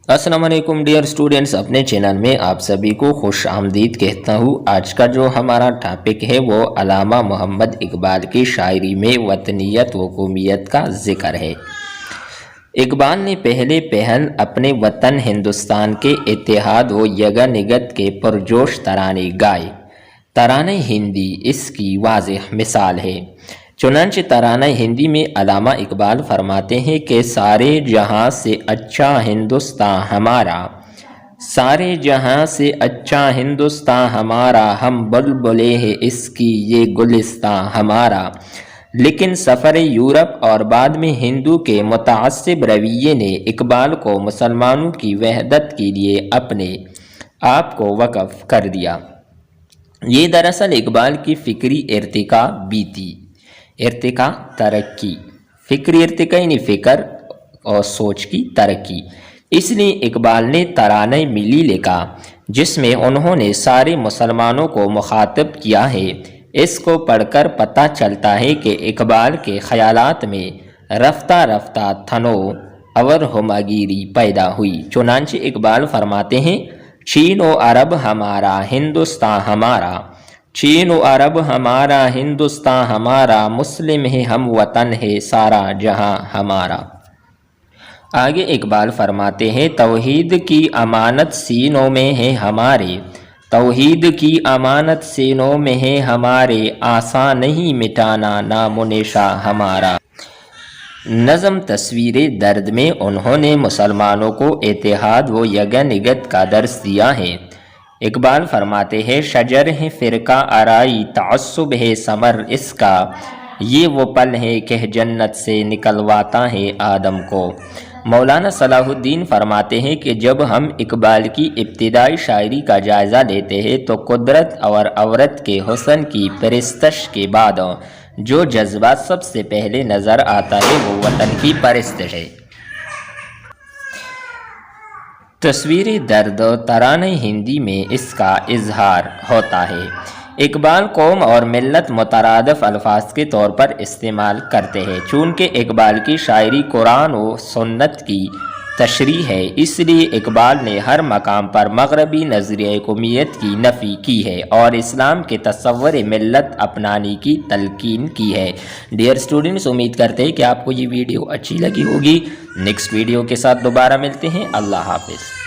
السلام علیکم dear students, اپنے چینل میں آپ سبھی کو خوش آمدید کہتا ہوں۔ آج کا جو ہمارا ٹاپک ہے وہ علامہ محمد اقبال کی شاعری میں وطنیت و قومیت کا ذکر ہے۔ اقبال نے پہلے پہل اپنے وطن ہندوستان کے اتحاد و یگانگت کے پرجوش ترانے گائے۔ ترانہ ہندی اس کی واضح مثال ہے۔ چنانچہ ترانہ ہندی میں علامہ اقبال فرماتے ہیں کہ سارے جہاں سے اچھا ہندوستان ہمارا، سارے جہاں سے اچھا ہندوستان ہمارا، ہم بلبلے ہیں اس کی یہ گلستان ہمارا۔ لیکن سفر یورپ اور بعد میں ہندو کے متعصب رویے نے اقبال کو مسلمانوں کی وحدت کے لیے اپنے آپ کو وقف کر دیا۔ یہ دراصل اقبال کی فکری ارتقاء بھی تھی۔ ارتقاء ترقی، فکری ارتقاء یعنی فکر اور سوچ کی ترقی۔ اس لیے اقبال نے ترانہ ملی لکھا جس میں انہوں نے سارے مسلمانوں کو مخاطب کیا ہے۔ اس کو پڑھ کر پتہ چلتا ہے کہ اقبال کے خیالات میں رفتہ رفتہ تنوع اور ہمگیری پیدا ہوئی۔ چنانچہ اقبال فرماتے ہیں، چین و عرب ہمارا ہندوستان ہمارا، چین و عرب ہمارا ہندوستان ہمارا، مسلم ہے ہم وطن ہے سارا جہاں ہمارا۔ آگے اقبال فرماتے ہیں، توحید کی امانت سینوں میں ہے ہمارے، توحید کی امانت سینوں میں ہے ہمارے، آسان نہیں مٹانا نام و نشان ہمارا۔ نظم تصویر درد میں انہوں نے مسلمانوں کو اتحاد و یگانگت کا درس دیا ہے۔ اقبال فرماتے ہیں، شجر ہے فرقہ آرائی، تعصب ہے ثمر اس کا، یہ وہ پل ہے کہ جنت سے نکلواتا ہے آدم کو۔ مولانا صلاح الدین فرماتے ہیں کہ جب ہم اقبال کی ابتدائی شاعری کا جائزہ لیتے ہیں تو قدرت اور عورت کے حسن کی پرستش کے بعد جو جذبہ سب سے پہلے نظر آتا ہے وہ وطن کی پرستش ہے۔ تصویر درد ترانہ ہندی میں اس کا اظہار ہوتا ہے۔ اقبال قوم اور ملت مترادف الفاظ کے طور پر استعمال کرتے ہیں۔ چونکہ اقبال کی شاعری قرآن و سنت کی تشریح ہے، اس لیے اقبال نے ہر مقام پر مغربی نظریہ قومیت کی نفی کی ہے اور اسلام کے تصور ملت اپنانے کی تلقین کی ہے۔ ڈیئر اسٹوڈنٹس، امید کرتے ہیں کہ آپ کو یہ ویڈیو اچھی لگی ہوگی۔ نیکسٹ ویڈیو کے ساتھ دوبارہ ملتے ہیں۔ اللہ حافظ۔